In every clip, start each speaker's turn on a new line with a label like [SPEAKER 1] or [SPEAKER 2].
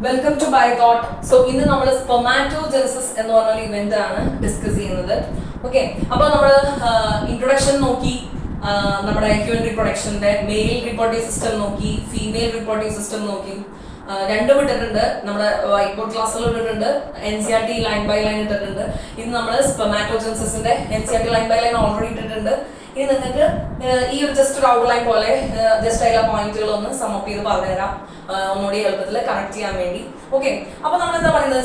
[SPEAKER 1] Welcome to ബൈതോട്ട്. So ഇന്ന് നമ്മൾ spermatogenesis എന്ന് പറഞ്ഞ ഇവന്റ് ആണ് ഡിസ്കസ് ചെയ്യുന്നത്. ഓക്കെ, അപ്പോൾ നമ്മൾ ഇൻട്രൊഡക്ഷൻ നോക്കി, നമ്മുടെ ഹ്യൂമൻ റീപ്രൊഡക്ഷന്റെ മെയിൽ റിപ്പോർട്ടിംഗ് സിസ്റ്റം നോക്കി, ഫീമെയിൽ റിപ്പോർട്ടിംഗ് സിസ്റ്റം നോക്കി. രണ്ടും ഇട്ടിട്ടുണ്ട്, നമ്മുടെ വൈറ്റ് ബോർഡ് ക്ലാസ്സുകൾ ഇട്ടിട്ടുണ്ട്, NCERT ലൈൻ ബൈ ലൈൻ ഇട്ടിട്ടുണ്ട്. ഇത് നമ്മൾ സ്പെർമാറ്റോജെനസിസിന്റെ NCERT line by line already ഇട്ടിട്ടുണ്ട്. ഇനി നിങ്ങൾക്ക് ഈ ഒരു ജസ്റ്റ് ഒരു ഔട്ട്ലൈൻ പോലെ ജസ്റ്റ് അതിലെ പോയിന്റുകൾ ഒന്ന് സമപ്പ് ചെയ്ത് പറഞ്ഞുതരാം, ഒന്നുകൂടി എളുപ്പത്തിൽ കണക്ട് ചെയ്യാൻ വേണ്ടി. ഓക്കെ, അപ്പൊ നമ്മൾ എന്താ പറയുന്നത്,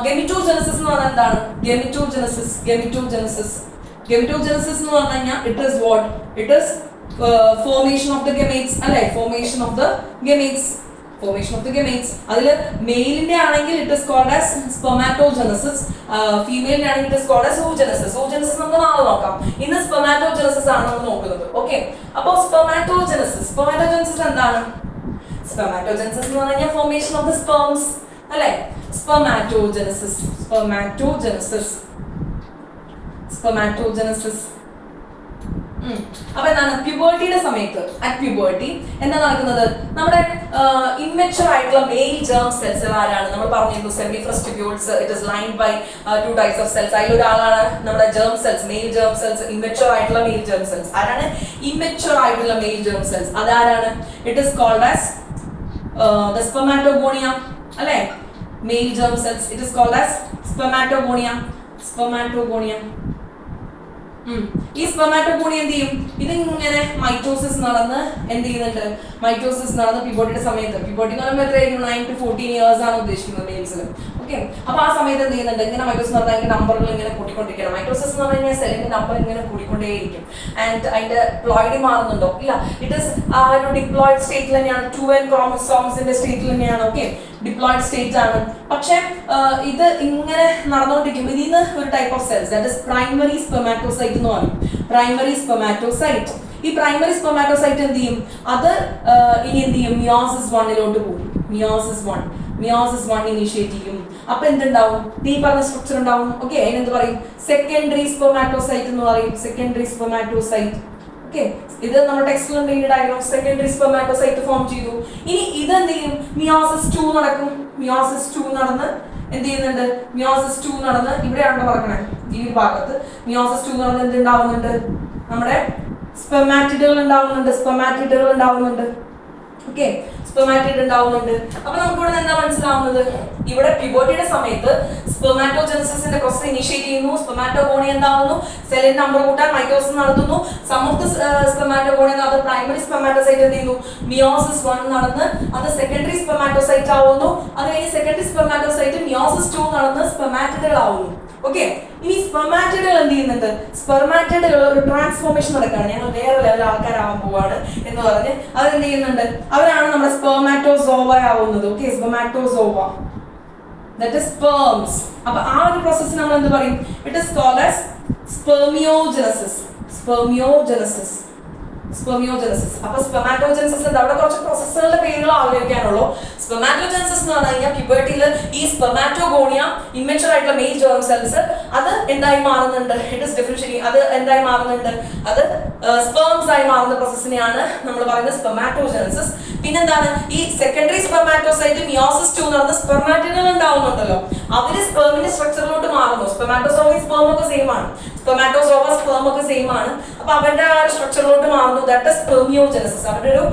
[SPEAKER 1] ഗെമിറ്റോജെനസിസ് എന്ന് പറഞ്ഞാൽ എന്താണ്? ഗെമിറ്റോജെനസിസ് എന്ന് പറഞ്ഞു കഴിഞ്ഞാൽ it is what? It is formation of the gametes അല്ലെ? Formation of the gametes. അതിൽ മെയിലിന്റെ ആണെങ്കിൽ it is called as spermatogenesis, ഫീമെയിലിന്റെ ആണെങ്കിൽ it is called as oogenesis. oogenesis നമുക്ക് നാളെ നോക്കാം. ഇന്ന് സ്പെർമാറ്റോജെനസിസ് ആണ് നമ്മൾ നോക്കുന്നത്. ഓക്കെ, അപ്പോൾ സ്പെർമാറ്റോജെനസിസ് എന്താണ്? സ്പെർമാറ്റോജെനസിസ് എന്ന് പറഞ്ഞാൽ ഫോർമേഷൻ ഓഫ് ദ സ്പെർംസ് അല്ലെ? സ്പെർമാറ്റോജെനസിസ് അപ്പൊ എന്താണ്? പ്യൂബർട്ടിയുടെ സമയത്ത്, അറ്റ് പ്യൂബർട്ടി എന്താ നടക്കുന്നത്? നമ്മുടെ ഇമ്മച്ചുവർ ആയിട്ടുള്ള മെയിൽ ജേം സെൽസ് ആരാണ്? നമ്മൾ പറഞ്ഞിരുന്നു seminiferous tubules, it is lined by two types of cells. അതിലൊരാളാണ് നമ്മുടെ germ cells, male germ cells, immature ആയിട്ടുള്ള മെയിൽ ജേം സെൽസ്. ആരാണ് ഇമ്മച്ചുവർ ആയിട്ടുള്ള മെയിൽ ജേം സെൽസ്? അതാരാണ്? It is called as the spermatogonia അല്ലേ? Male germ cells, it is called as spermatogonia. ഈ spermatogonia എന്ത് ചെയ്യും? ഇതിങ്ങനെ മൈറ്റോസിസ് നടന്ന് എന്ത് ചെയ്യുന്നുണ്ട്? മൈറ്റോസിസ് നടന്ന് പ്യൂബർട്ടിയുടെ സമയത്ത്, പ്യൂബർട്ടി എന്ന് പറയുമ്പോൾ എത്രയായിരിക്കും? 9 to 14 years ആണ് ഉദ്ദേശിക്കുന്നത് മെയിൽസിൽ. ഓക്കെ, അപ്പൊ ആ സമയത്ത് എന്ത് ചെയ്യുന്നുണ്ട്? ഇങ്ങനെ മൈറ്റോസിസ് നടന്നാൽ അതിന്റെ നമ്പറുകൾ ഇങ്ങനെ കൂട്ടിക്കൊണ്ടിരിക്കണം. മൈറ്റോസിസ് എന്ന് പറഞ്ഞു കഴിഞ്ഞാൽ സെല്ലിന്റെ നമ്പർ ഇങ്ങനെ കൂടിക്കൊണ്ടേയിരിക്കും. ആൻഡ് അതിന്റെ പ്ലോയിഡ് മാറുന്നുണ്ടോ? ഇല്ല, ഇറ്റ് ഇസ് ആ ഒരു ഡിപ്ലോയിഡ് സ്റ്റേറ്റിൽ തന്നെയാണ്, 2n ക്രോമസോംസിന്റെ സ്റ്റേറ്റിൽ തന്നെയാണ്. ഓക്കെ, ഡിപ്ലോയിഡ് സ്റ്റേറ്റ് ആണ്. പക്ഷെ ഇത് ഇങ്ങനെ നടന്നുകൊണ്ടിരിക്കും. ഇതിന്ന് ഒരു type of cells, that is primary spermatocyte എന്ന് പറയും. Primary spermatocyte. ഈ പ്രൈമറി സ്പെർമാറ്റോസൈറ്റ് എന്ത് ചെയ്യും? അത് ഇനി എന്ത് ചെയ്യും? മിയോസിസ് 1 പോകും. മിയോസിസ് 1 ഇനിഷ്യേറ്റ് ചെയ്യും. അപ്പൊ എന്തുണ്ടാവും? ഈ പറഞ്ഞ സ്ട്രക്ചർ ഉണ്ടാവും. ഓക്കെ, അതിനെന്ത് പറയും? സെക്കൻഡറി സ്പെർമാറ്റോസൈറ്റ് എന്ന് പറയും. Secondary spermatocyte. ഓക്കെ, ഇത് നമ്മുടെ ടെക്സ്റ്റിലുണ്ട് ഈ ഡയഗ്രാം. സെക്കൻഡറി സ്പെർമാറ്റോസൈറ്റ് ഫോം ചെയ്തു. ഇനി ഇതെന്ത് ചെയ്യും? മിയോസിസ് 2 നടക്കും. മിയോസിസ് 2 നടന്ന് എന്ത് ചെയ്യുന്നുണ്ട്? മിയോസിസ് 2 നടന്ന് ഇവിടെയാണോ പറക്കണേ? ഈ ഭാഗത്ത് മിയോസിസ് 2 നടന്ന് എന്തുണ്ടാവുന്നുണ്ട്? നമ്മുടെ സ്പെർമാറ്റിഡുകൾ ഉണ്ടാവുന്നുണ്ട്. ഓക്കെ, സ്പെർമാറ്റിഡ് ഉണ്ടാവുന്നുണ്ട്. അപ്പൊ നമുക്ക് ഇവിടെ എന്താ മനസ്സിലാവുന്നത്? ഇവിടെ പ്യൂബർട്ടിയുടെ സമയത്ത് സ്പെർമാറ്റോജെനസിസിന്റെ പ്രോസസ് ഇനിഷ്യേറ്റ് ചെയ്യുന്നു. സ്പെർമാറ്റോഗോണിയ എന്താവുന്നു? സെല്ലിന്റെ നമ്പർ കൂട്ടാൻ മൈറ്റോസിസ് നടത്തുന്നു. സം ഓഫ് ദ സ്പെർമാറ്റോഗോണിയ, അത് പ്രൈമറി സ്പെർമാറ്റോസൈറ്റ് എന്ത് ചെയ്യുന്നു? മിയോസിസ് 1 നടന്ന് അത് സെക്കൻഡറി സ്പെർമാറ്റോസൈറ്റ് ആവുന്നു. അത് കഴിഞ്ഞ് സെക്കൻഡറി സ്പെർമാറ്റോസൈറ്റ് മിയോസിസ് 2 നടന്ന് സ്പെർമാറ്റിഡുകൾ ആവുന്നു. ഓക്കെ, ഇനി സ്പെർമാറ്റിഡുകൾ എന്ത് ചെയ്യുന്നുണ്ട്? സ്പെർമാറ്റിഡുകൾ ഒരു ട്രാൻസ്ഫോർമേഷൻ നടക്കുകയാണ്. ഞങ്ങൾ വേറെ ലെവൽ ആൾക്കാരാവാൻ പോവാണ് എന്ന് പറഞ്ഞ് അതെന്ത് ചെയ്യുന്നുണ്ട്? അവരാണ് നമ്മുടെ സ്പെർമാറ്റോസോവ ആവുന്നത്. Okay, spermatozoa, that is sperms. അപ്പൊ ആ ഒരു പ്രോസസ് നമ്മൾ എന്ത് പറയും? It is called as spermiogenesis. അപ്പൊ സ്പെർമാറ്റോജെനസിസ് എന്താ? അവിടെ കുറച്ച് പ്രോസസ്സുകളുടെ പേരുകൾ ആലോചിക്കാനുള്ളൂ. സ്പെർമാറ്റോജെനസിസ് എന്ന് പറഞ്ഞു കഴിഞ്ഞാൽ പ്യൂബർട്ടിയിൽ ഈ സ്പെർമാറ്റോഗോണിയ, ഇമ്മച്ചുവർ ആയിട്ടുള്ള മെയിൽ ജേം സെൽസ്, അത് എന്തായി മാറുന്നുണ്ട്? It is differentiating. അത് എന്തായി മാറുന്നുണ്ട്? അത് സ്പെർംസ് ആയി മാറുന്ന പ്രോസസ്സിനെയാണ് നമ്മൾ പറയുന്നത് സ്പെർമാറ്റോജെനസിസ്. പിന്നെന്താണ്? ഈ സെക്കൻഡറി സ്പെർമാറ്റോസൈറ്റ് മിയോസിസ് 2 നടന്ന് സ്പെർമാറ്റിഡുകൾ ഉണ്ടാവുന്നുണ്ടല്ലോ, അവര് സ്പെർമിന്റെ സ്ട്രക്ചറിലോട്ട് മാറുന്നു. സ്പെർമാറ്റോസോവ സ്പെർം ഒക്കെ സെയിം ആണ്. അപ്പൊ അവരുടെ ആ ഒരു സ്ട്രക്ചറിലോട്ട് മാറുന്നു. That is spermiogenesis. അവരുടെ ഒരു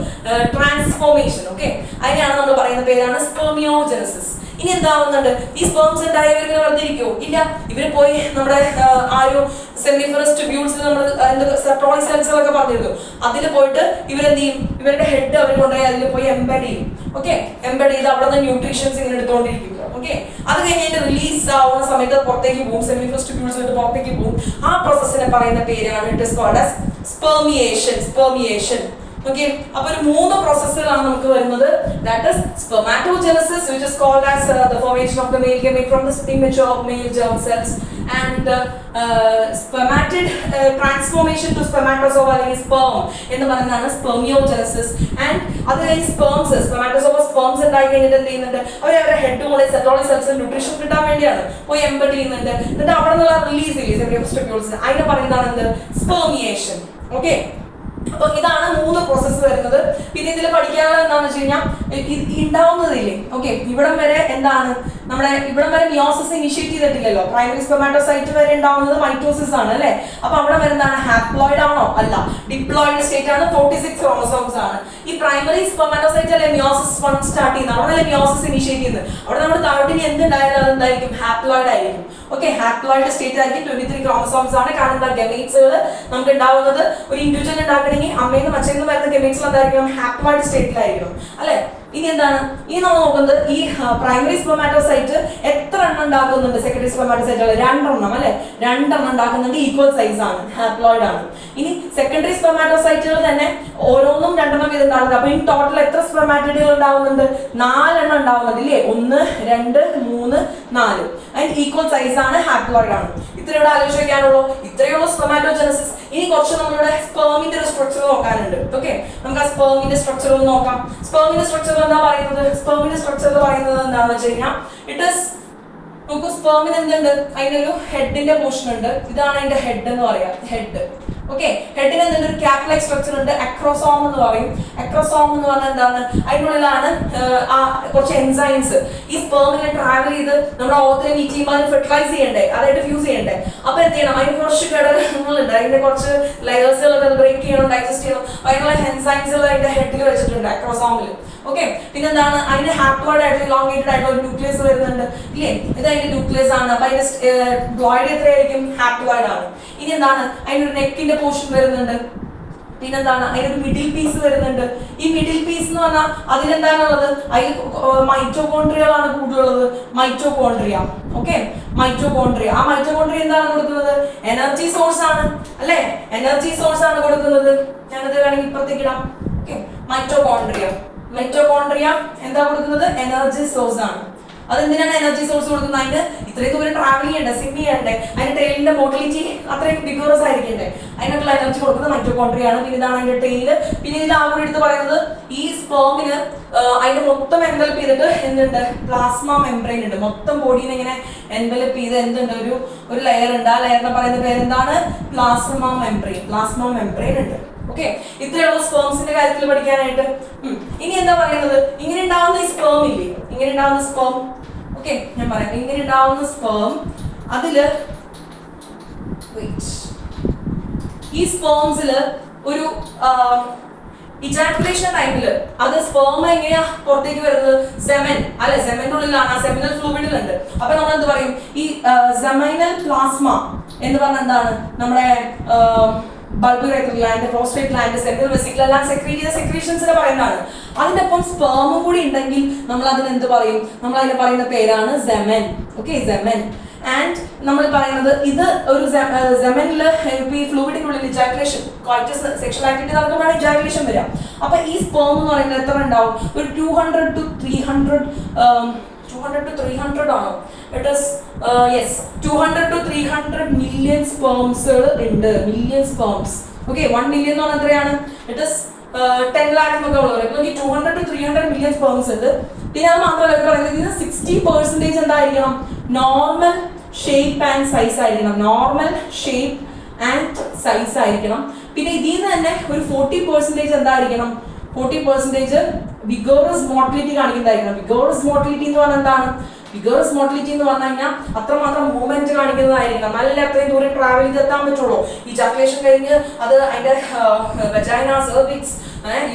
[SPEAKER 1] ട്രാൻസ്ഫോർമേഷൻ. ഓക്കെ, അതിനെയാണ് നമ്മൾ പറയുന്ന പേരാണ് സ്പെർമിയോജെനസിസ്. ഇനി എന്താവുന്നുണ്ട്? ഈ സ്പെർംസ് ഉണ്ടായവർ വെറുതെ ഇരിക്കുമോ? ഇല്ല, ഇവര് പോയി നമ്മുടെ ആ ഒരു സെമിഫറസ് ട്യൂബ്യൂൾസിൽ നമ്മൾ സെർട്ടോളി സെൽസുകളൊക്കെ പറഞ്ഞിരുന്നു. അതിൽ പോയിട്ട് ഇവരെന്ത് ചെയ്യും? ഇവരുടെ ഹെഡ് അവർ കൊണ്ടുപോയി അതിൽ പോയി എംബെഡ് ചെയ്യും. ഓക്കെ, എംബെഡ് ചെയ്ത് അവിടെ നിന്ന് ന്യൂട്രീഷൻസ് ഇങ്ങനെ എടുത്തുകൊണ്ടിരിക്കും. ഓക്കെ, അത് കഴിഞ്ഞിട്ട് റിലീസ് ആവുന്ന സമയത്ത് പുറത്തേക്ക് പോകും. സെമിഫറസ് ട്യൂബ്യൂൾസ് പുറത്തേക്ക് പോകും. ആ പ്രോസസ്സിനെ പറയുന്ന പേരാണ് it is called as spermiation. Okay, അപ്പൊ ഒരു 3 പ്രോസസ്സുകളാണ് നമുക്ക് വരുന്നത്. That is spermatogenesis, which is called as the formation of the male gamete from the immature male germ cells, and spermatid transformation to spermatozoa അല്ലെങ്കിൽ sperm എന്ന് പറയുന്നതാണ് സ്പെർമിയോജെനസിസ്. And അത് കഴിഞ്ഞ് സ്പെർമാറ്റോസോവ സ്പെർംസ് ഉണ്ടായി കഴിഞ്ഞിട്ട് എന്ത് ചെയ്യുന്നുണ്ട്? അവരുടെ ഹെഡ് കൊണ്ട് സെർട്ടോളി സെൽസിന് ന്യൂട്രീഷൻ കിട്ടാൻ വേണ്ടിയാണ് പോയി എംബെഡ് ചെയ്യുന്നുണ്ട്. എന്നിട്ട് അവിടെ നിന്നുള്ള റിലീസ് അതിനെ പറയുന്നതാണ് എന്ത്? സ്പെർമിയേഷൻ. ഓക്കെ, അപ്പൊ ഇതാണ് 3 പ്രോസസ്സ് വരുന്നത്. പിന്നെ ഇതിൽ പഠിക്കാനുള്ളത് എന്താണെന്ന് വെച്ച് കഴിഞ്ഞാൽ ഉണ്ടാവുന്നതില്ലേ, ഓക്കെ, ഇവിടം വരെ എന്താണ് നമ്മുടെ ഇവിടം വരെ മിയോസിസ് ഇനിഷ്യേറ്റ് ചെയ്തിട്ടില്ലല്ലോ. പ്രൈമറി സ്പെർമാറ്റോസൈറ്റ് വരെ ഉണ്ടാവുന്നത് മൈറ്റോസിസ് ആണ് അല്ലെ. അപ്പൊ അവിടെ വരെ എന്താണ്, ഹാപ്ലോയിഡ് ആണോ? അല്ല, ഡിപ്ലോയിഡ് സ്റ്റേറ്റ് ആണ്. 46 ക്രോമസോംസ് ആണ്. ഈ പ്രൈമറി സ്പെർമാറ്റോസൈറ്റ് അല്ലെ മിയോസിസ് സ്റ്റാർട്ട് ചെയ്യുന്നത്, അവിടെ അല്ലെ മിയോസിസ് ഇനിഷ്യേറ്റ് ചെയ്യുന്നത്. അവിടെ നമ്മുടെ താഴോട്ടിന് എന്തുണ്ടായാലും അത് എന്തായിരിക്കും, ഹാപ്ലോയിഡ് ആയിരിക്കും. ഓക്കെ, ഹാപ്ലോയിഡ് സ്റ്റേറ്റ് ആയിരിക്കും. 23 ക്രോമസോംസ് ആണ്. കാരണം എന്താ, ഗമേറ്റ്സുകൾ നമുക്ക് ഉണ്ടാവുന്നത് ഒരു ഇൻഡിവിജ്വൽ ഉണ്ടാക്കണമെങ്കിൽ അമ്മയിൽ നിന്ന് മച്ചയിൽ നിന്ന് വരുന്ന ഗമേറ്റ്സ് എന്തായിരിക്കും, ഹാപ്ലോയിഡ് സ്റ്റേറ്റിലായിരിക്കണം അല്ലെ. ഇനി എന്താണ്, ഇനി നമ്മൾ നോക്കുന്നത് ഈ പ്രൈമറി സ്പെർമാറ്റോസൈറ്റ് എത്ര എണ്ണം ഉണ്ടാക്കുന്നുണ്ട്, സെക്കൻഡറി സ്പെർമാറ്റോസൈറ്റുകൾ 2 എണ്ണം അല്ലെ, 2 എണ്ണം ഉണ്ടാക്കുന്നുണ്ട്, ഈക്വൽ സൈസ് ആണ്, ഹാപ്ലോയിഡ് ആണ്. ഇനി സെക്കൻഡറി സ്പെർമാറ്റോസൈറ്റുകൾ തന്നെ ഓരോന്നും 2 എണ്ണം വീതം ഉണ്ടാകുന്നത്. അപ്പൊ ഇനി ടോട്ടൽ എത്ര സ്പെർമാറ്റിഡുകൾ ഉണ്ടാവുന്നുണ്ട്, 4 എണ്ണം ഉണ്ടാവുന്നത് ഇല്ലേ, 1 2 3 4. അതിന് ഈക്വൽ സൈസ് ആണ്, ഹാപ്ലോയിഡ് ആണ്. ഇത്രയോടെ ആലോചിച്ച് വെക്കാനുള്ളൂ. ഇത്രയുള്ള സ്പെർമാറ്റോജനസിസ്. ഇനി കുറച്ച് നമ്മളുടെ സ്പെർമിന്റെ ഒരു സ്ട്രക്ചർ നോക്കാനുണ്ട്. ഓക്കെ, നമുക്ക് ആ സ്പെർമിന്റെ സ്ട്രക്ചർ ഒന്ന് നോക്കാം. സ്പെർമിന്റെ സ്ട്രക്ചർ എന്താ പറയുന്നത്, സ്പെർമിന്റെ സ്ട്രക്ചർ പറയുന്നത് എന്താണെന്ന് വെച്ച് കഴിഞ്ഞാൽ ഇറ്റ് ഈസ്, നമുക്ക് സ്പെർമിന് എന്തുണ്ട്, അതിനൊരു ഹെഡിന്റെ പോർഷൻ ഉണ്ട്. ഇതാണ് അതിന്റെ ഹെഡ് എന്ന് പറയാം, ഹെഡ്. ഓക്കെ, ഹെഡിന് എന്തുണ്ട്, ഒരു ക്യാപ് ലൈക്ക് സ്ട്രക്ചർ ഉണ്ട്. അക്രോസോം എന്ന് പറയും. അക്രോസോം എന്ന് പറഞ്ഞാൽ എന്താണ്, അതിനുള്ളിലാണ് കുറച്ച് എൻസൈംസ് ഈ സ്പെർമിനെ ട്രാവൽ ചെയ്ത് നമ്മുടെ ഓവത്തിനെ മീറ്റ് ചെയ്യുമ്പോൾ അതിന് ഫെർട്ടിലൈസ് ചെയ്യണ്ടേ, അതായിട്ട് ഫ്യൂസ് ചെയ്യണ്ടേ. അപ്പൊ എന്ത് ചെയ്യണം, അതിന് കുറച്ച് ഘടകങ്ങളുണ്ട്, അതിന്റെ കുറച്ച് ലെയേഴ്സുകൾ ബ്രേക്ക് ചെയ്യണം, ഡൈജസ്റ്റ് ചെയ്യണം. അതിനുള്ള എൻസൈംസുകൾ അതിന്റെ ഹെഡിൽ വെച്ചിട്ടുണ്ട്, അക്രോസോമിൽ. ഓക്കെ, പിന്നെന്താണ്, അതിന് ഹാപ്ലോയിഡ് ആയിട്ടുള്ള ഇലോങ്ങേറ്റഡ് ആയിട്ടുള്ള ഒരു ന്യൂക്ലിയസ് വരുന്നുണ്ട് ഇല്ലേ, ഇത് അതിന്റെ ന്യൂക്ലിയസ് ആണ്. അപ്പൊ അതിന്റെ ഗ്ലോയിഡ് എത്രയായിരിക്കും, ഹാപ്ലോയിഡ് ആണ്. ഇനി എന്താണ്, അതിനൊരു നെക്കിന്റെ പോർഷൻ വരുന്നുണ്ട്. പിന്നെന്താണ്, അതിനൊരു മിഡിൽ പീസ് വരുന്നുണ്ട്. ഈ മിഡിൽ പീസ് എന്ന് പറഞ്ഞാൽ അതിലെന്താണുള്ളത്, അതിൽ മൈറ്റോകോൺട്രിയകളാണ് കൂടുതലുള്ളത്, മൈറ്റോകോൺട്രിയ. Okay, mitochondria. ആ മൈറ്റോകോൺട്രിയ എന്താണ് കൊടുക്കുന്നത്, എനർജി സോഴ്സ് ആണ് അല്ലെ, എനർജി സോഴ്സ് ആണ് കൊടുക്കുന്നത്. ഞാനത് വേണമെങ്കിൽ ഇപ്പുറത്തേക്ക് ഇടാം. Okay, mitochondria. മൈറ്റോകോൺട്രിയ എന്താ കൊടുക്കുന്നത്, എനർജി സോഴ്സ് ആണ്. അതെന്തിനാണ് എനർജി സോഴ്സ് കൊടുക്കുന്നത്, അതിന് ഇത്രയും ദൂരം ട്രാവൽ ചെയ്യണ്ടേ, സ്വിം ചെയ്യണ്ടേ, അതിന്റെ ടെയിലിന്റെ മോട്ടിലിറ്റി അത്രയും വിഗോറസ് ആയിരിക്കണ്ടേ, അതിനൊക്കെയുള്ള എനർജി കൊടുക്കുന്നത് മൈറ്റോകോൺട്രിയ ആണ്. പിന്നെ ഇതാണ് അതിന്റെ ടെയില്. പിന്നെ ഇതിൽ ആകെ എടുത്ത് പറയുന്നത് ഈ സ്പേമിന് അതിന്റെ മൊത്തം എൻവലപ്പ് ചെയ്തിട്ട് എന്തുണ്ട്, പ്ലാസ്മ മെംബ്രെയിൻ ഉണ്ട്. മൊത്തം ബോഡീനെ ഇങ്ങനെ എൻവലപ്പ് ചെയ്ത് എന്തുണ്ട്, ഒരു ലെയർ ഉണ്ട്. ആ ലെയറിനെ പറയുന്ന പേരെന്താണ്, പ്ലാസ്മ മെംബ്രെയിൻ. പ്ലാസ്മ മെംബ്രെയിൻ ഉണ്ട്. ഓക്കെ, ഇത്രയുള്ള സ്പേംസിന്റെ കാര്യത്തിൽ പഠിക്കാനായിട്ട്. ഇനി എന്താ പറയുന്നത്, ഇങ്ങനെ ഉണ്ടാവുന്ന ഈ സ്പേം ഇല്ലേ, ഇങ്ങനെ ഉണ്ടാവുന്ന സ്പേം. ഓക്കെ, ഞാൻ പറയാം, ഇങ്ങനെ ഉണ്ടാവുന്ന സ്പേം, അതില് ഈ സ്പേംസില് ഒരു ഇജാക്കുലേഷൻ ടൈമില് അത് സ്പേം എങ്ങനെയാ പുറത്തേക്ക് വരുന്നത്, സെമൻ അല്ലെ, സെമന്റെ ഉള്ളിലാണ്, ആ സെമിനൽ ഫ്ലൂയിഡിലുണ്ട്. അപ്പൊ നമ്മൾ എന്ത് പറയും, ഈ സെമൈനൽ പ്ലാസ്മ എന്ന് പറഞ്ഞ എന്താണ്, നമ്മുടെ bulbourethral gland, prostate gland, central vesicle എല്ലാം സെക്രീറ്റ് ചെയ്ത സെക്രീഷൻസിനെ പറയുന്നതാണ്. അതിന്റെ ഒപ്പം സ്പേമും കൂടി ഉണ്ടെങ്കിൽ നമ്മൾ അതിന് എന്ത് പറയും, നമ്മൾ അതിന് പറയുന്ന പേരാണ് സെമൻ. Okay, semen. ആൻഡ് നമ്മൾ പറയുന്നത് ഇത് ഒരു സെമനില് ഈ ഫ്ലൂയിഡിനുള്ളിൽ ഇജാക്കുലേഷൻ, സെക്ഷൽ ആക്ടിവിറ്റി നടക്കുമ്പോഴാണ് ഇജാക്കുലേഷൻ വരിക. അപ്പൊ ഈ സ്പേം എന്ന് പറയുന്നത് എത്ര ഉണ്ടാവും, ഒരു 200 to 300 ആണോ, it is yes 200 to 300 million sperms ഉണ്ട്, മില്യൺ സ്പേംസ്. ഓക്കെ, 1 മില്യൺ എന്ന് പറഞ്ഞാൽ എത്രയാണ്, ഇറ്റ് ഈസ് 10 lakhs എന്നൊക്കെ ഉള്ളത്. ഇപ്പൊ 200 to 300 മില്യൺ സ്പേംസ് ഉണ്ട്. പിന്നെ അത് മാത്രമല്ല ഇവർ പറയുന്നത് ഇതിന് 60% എന്തായിരിക്കണം, നോർമൽ ഷേപ്പ് ആൻഡ് സൈസ് ആയിരിക്കണം, നോർമൽ ഷേപ്പ് ആൻഡ് സൈസ് ആയിരിക്കണം. പിന്നെ ഇതിൽ നിന്ന് തന്നെ ഒരു 40% എന്തായിരിക്കണം, 40% വിഗോറസ് മോട്ടിലിറ്റി കാണിക്കുന്നതായിരിക്കണം. വിഗോറസ് മോട്ടിലിറ്റി എന്ന് പറഞ്ഞാൽ എന്താണ്, വിഗോറസ് മോട്ടിലിറ്റി എന്ന് പറഞ്ഞു കഴിഞ്ഞാൽ അത്രമാത്രം മൂവ്മെന്റ് കാണിക്കുന്നതായിരിക്കണം, നല്ല അത്രയും ദൂരം ട്രാവൽ ചെയ്തെത്താൻ പറ്റുള്ളൂ. ഈ ജാക്കുലേഷൻ കഴിഞ്ഞ് അത് അതിന്റെ വെജൈന, സെർവിക്സ്,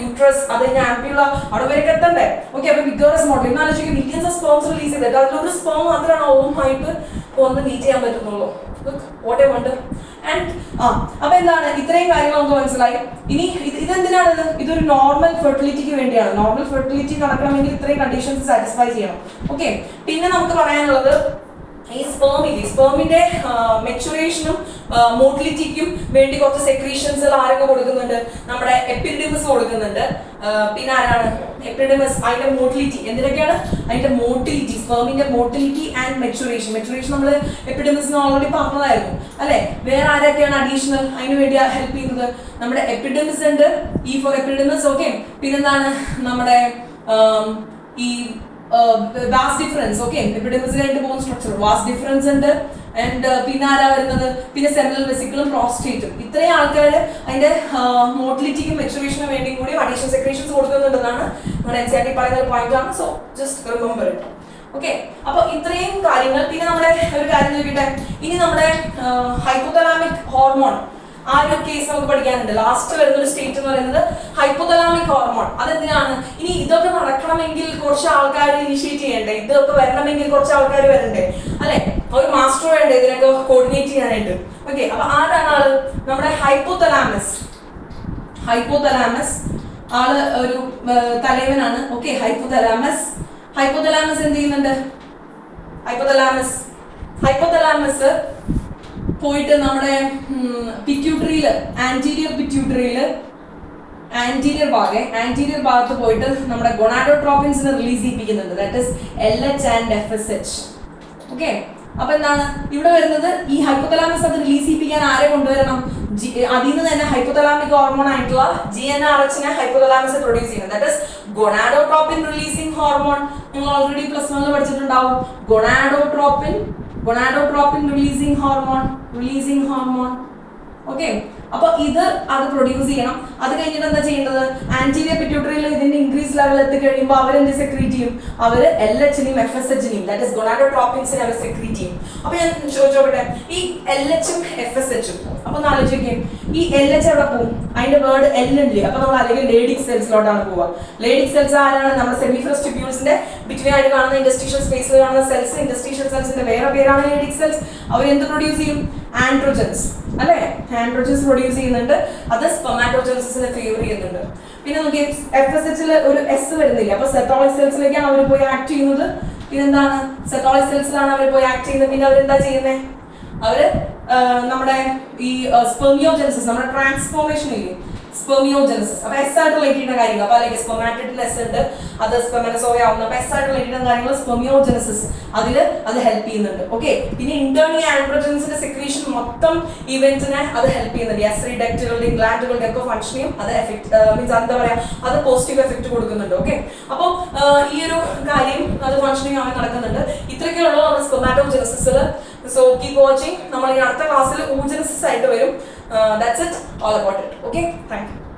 [SPEAKER 1] യൂട്രസ്, അതിന്റെ ആംപ്യൂള അവിടെ വരെയൊക്കെ എത്തണ്ടേ. ഓക്കെ, അപ്പൊ വിഗോറസ് മോട്ടിലിറ്റി എന്ന് ആലോചിക്കും, മില്യൻസ് ഓഫ് സ്പേംസ് റിലീസ് ചെയ്തിട്ട് അതിലൊരു സ്പേം മാത്രമാണ് ഓമായിട്ട് ഒന്ന് മീറ്റ് ചെയ്യാൻ പറ്റുന്നുള്ളൂ. What a wonder. ആൻഡ് അപ്പൊ എന്താണ്, ഇത്രയും കാര്യങ്ങൾ നമുക്ക് മനസ്സിലായി. ഇനി ഇതെന്തിനാണ്, ഇതൊരു നോർമൽ ഫെർട്ടിലിറ്റിക്ക് വേണ്ടിയാണ്. നോർമൽ ഫെർട്ടിലിറ്റി നടക്കണമെങ്കിൽ ഇത്രയും കണ്ടീഷൻസ് സാറ്റിസ്ഫൈ ചെയ്യണം. ഓക്കെ, പിന്നെ നമുക്ക് പറയാനുള്ളത് ഈ സ്പേമിന്റെ മെച്ചുറേഷനും മോട്ടിലിറ്റിക്കും വേണ്ടി കുറച്ച് സെക്രീഷൻസ് ആരൊക്കെ കൊടുക്കുന്നുണ്ട്, നമ്മുടെ എപ്പിഡിഡിമസ് കൊടുക്കുന്നുണ്ട്. പിന്നെ ആരാണ് എപ്പിഡിഡിമസ്, അതിന്റെ മോട്ടിലിറ്റി എന്തിനൊക്കെയാണ്, അതിന്റെ മോട്ടിലിറ്റി, സ്പേമിന്റെ മോട്ടിലിറ്റി ആൻഡ് മെച്ചുറേഷൻ. മെച്ചുറേഷൻ നമ്മൾ എപ്പിഡിഡിമസിന് ഓൾറെഡി പറഞ്ഞതായിരുന്നു അല്ലെ. വേറെ ആരൊക്കെയാണ് അഡീഷണൽ അതിന് വേണ്ടി ഹെൽപ്പ് ചെയ്യുന്നത്, നമ്മുടെ എപ്പിഡിഡിമസ് ഉണ്ട്, ഈ ഫോർ എപ്പിഡിഡിമസ്. ഓക്കെ, പിന്നെന്താണ് നമ്മുടെ ഈ വാസ് ഡിഫറൻസ്. ഓക്കെ, എപ്പിഡിഡിമസിലായിട്ട് പോകുന്ന സ്ട്രക്ചർ വാസ് ഡിഫറൻസ് ഉണ്ട്. ആൻഡ് പിന്നെ ആരാ വരുന്നത്, പിന്നെ സെൻട്രൽ വെസിക്കിളും പ്രോസ്റ്റേറ്റും. ഇത്രയും ആൾക്കാർ അതിന്റെ മോട്ടിലിറ്റിക്കും മെച്ചുറേഷനും വേണ്ടിയും കൂടി അഡീഷണൽ സെക്രീഷൻസ് കൊടുക്കുന്നുണ്ടെന്നാണ് നമ്മുടെ NCERT പറയുന്ന ഒരു പോയിന്റ് ആണ്. So just remember it. Okay, അപ്പൊ ഇത്രയും കാര്യങ്ങൾ. പിന്നെ നമ്മുടെ ഒരു കാര്യം ചോദിക്കട്ടെ, ഇനി നമ്മുടെ ഹൈപ്പോതലാമിക് ഹോർമോൺ ആ ഒരു കേസ് നമുക്ക് പഠിക്കാനുണ്ട്. ലാസ്റ്റ് വരുന്ന ഒരു സ്റ്റേറ്റ് എന്ന് പറയുന്നത് ഹൈപ്പോതലാമിക് ഹോർമോൺ. അതെന്തിനാണ്? ഇനി ഇതൊക്കെ നടക്കണമെങ്കിൽ കുറച്ച് ആൾക്കാർ ഇനിഷ്യേറ്റ് ചെയ്യണ്ടേ, ഇതൊക്കെ വരണമെങ്കിൽ കുറച്ച് ആൾക്കാർ വരണ്ടേ അല്ലെ, ഒരു മാസ്റ്റർ വേണ്ടേ ഇതിനൊക്കെ കോർഡിനേറ്റ് ചെയ്യാനായിട്ട്. ഓക്കെ, അപ്പൊ ആരാണ് ആള്? നമ്മുടെ ഹൈപ്പോതലാമസ്. ഹൈപ്പോതലാമസ് ആള് ഒരു തലവനാണ്. ഓക്കെ, ഹൈപ്പോതലാമസ് എന്ത് ചെയ്യുന്നുണ്ട്? ഹൈപ്പോതലാമസ് പോയിട്ട് നമ്മുടെ പിറ്റ്യൂട്ടറിയില്, ആന്റീരിയർ ഭാഗത്ത് പോയിട്ട് നമ്മുടെ ഗൊണാഡോട്രോപ്പിൻസിനെ റിലീസ് ചെയ്യിപ്പിക്കുന്നുണ്ട്. That is LH and FSH. Okay, അപ്പൊ എന്താണ് ഇവിടെ വരുന്നത്? ഈ ഹൈപ്പോതലാമസ് അത് റിലീസ് ചെയ്യിപ്പിക്കാൻ ആരെ കൊണ്ടുവരണം? അതിൽ നിന്ന് തന്നെ ഹൈപ്പോതലാമിക് ഹോർമോൺ ആയിട്ടുള്ള GnRH-നെ ഹൈപ്പോതലാമസ് പ്രൊഡ്യൂസ് ചെയ്യുന്നത്. That is gonadotropin releasing hormone. നിങ്ങൾ ഓൾറെഡി +1 പഠിച്ചിട്ടുണ്ടാവും. Gonadotropin releasing hormone. ഓക്കെ, അപ്പൊ അത് പ്രൊഡ്യൂസ് ചെയ്യണം. അത് കഴിഞ്ഞിട്ട് എന്താ ചെയ്യേണ്ടത്? ആന്റീരിയർ പിറ്റ്യൂട്ടറിയിൽ ഇതിന്റെ ഇൻക്രീസ് ലെവൽ എത്തിക്കഴിയുമ്പോൾ അവരെന്ത് സെക്രീറ്റ് ചെയ്യും? അവര് LH-നെയും FSH-നെയും ദാറ്റ് ഇസ് ഗൊണാഡോട്രോപ്പിൻസിനെ അവർ സെക്രീറ്റ് ചെയ്യും. അപ്പൊ ഞാൻ ചോദിച്ചോട്ടെ, ഈ LH-ഉം FSH-ഉം അപ്പൊ ഒന്ന് ആലോചിക്കേ, ഈ LH എവിടെ പോകും? അതിന്റെ വേർഡ് L ഉണ്ട്. അപ്പൊ നമ്മൾ അല്ലെങ്കിൽ ലേഡിക് സെൽസിലോട്ടാണ് പോവുക. ലേഡിക് സെൽസ് ആരാണ്? നമ്മുടെ സെമിഫറസ് ട്യൂബ്യൂൾസിന്റെ ബിറ്റ്വീൻ ആയിട്ട് കാണുന്ന ഇൻഡസ്ട്രീഷ്യൽ സ്പേസിൽ കാണുന്ന സെൽസ്. ഇൻഡസ്ട്രീഷ്യൽ സെൽസിന്റെ വേറെ പേരാണ് ലേഡിക് സെൽസ്. അവർ എന്ത് പ്രൊഡ്യൂസ് ചെയ്യും? ആൻഡ്രോജൻസ് അല്ലെ, ആൻഡ്രോജൻസ് പ്രൊഡ്യൂസ് ചെയ്യുന്നുണ്ട്. അത് സ്പെർമാറ്റോജെനസിസിനെ ഫേവർ ചെയ്യുന്നുണ്ട്. പിന്നെ നമുക്ക് FSH-ൽ ഒരു S വരുന്നില്ല. അപ്പൊ സെറ്റോളിക് സെൽസിലേക്കാണ് അവർ പോയി ആക്ട് ചെയ്യുന്നത്. പിന്നെന്താണ്? സെറ്റോളിക് സെൽസിലാണ് അവർ പോയി ആക്ട് ചെയ്യുന്നത്. പിന്നെ അവരെന്താ ചെയ്യുന്നത്? അവര് നമ്മുടെ ഈ സ്പെർമിയോജെനസിസ്, നമ്മുടെ ട്രാൻസ്ഫോർമേഷൻ ഇല്ലേ, സ്പെർമിയോജെനസിസ്. അപ്പൊ S ആയിട്ട് റിലേറ്റ് ചെയ്യുന്ന കാര്യങ്ങൾ. അപ്പൊ അല്ലെങ്കിൽ സ്പെർമാറ്റിഡിന് S ഉണ്ട്, അത് സ്പെർമറ്റസോയ ആവുന്നു. അപ്പൊ S ആയിട്ട് റിലേറ്റ് ചെയ്യുന്ന കാര്യങ്ങൾ സ്പെർമിയോജെനസിസ് അത് ഹെൽപ്പ് ചെയ്യുന്നുണ്ട്. ഓക്കെ, പിന്നെ ഇന്റേണലി ആൻഡ്രോജൻസിന്റെ സെക്രീഷൻ മൊത്തം ഇവന്റിനെ അത് ഹെൽപ്പ് ചെയ്യുന്നുണ്ട്. എസ്ട്രി ഡക്റ്റുകളുടെയും ഗ്ലാൻഡുകളുടെയും ഒക്കെ ഫംഗ്ഷനെയും അത് മീൻസ് എന്താ പറയാ, അത് പോസിറ്റീവ് എഫക്ട് കൊടുക്കുന്നുണ്ട്. ഓക്കെ, അപ്പൊ ഈ ഒരു കാര്യം അത് ഫംഗ്ഷനിങ് ആയി നടക്കുന്നുണ്ട്. ഇത്രയൊക്കെയുള്ളൂ നമ്മുടെ സ്പെർമാറ്റോജെനസിസിൽ. So keep watching. നമ്മൾ ഇനി അടുത്ത ക്ലാസ്സിൽ oogenesis ആയിട്ട് വരും. That's it, all about it. Okay, thank you.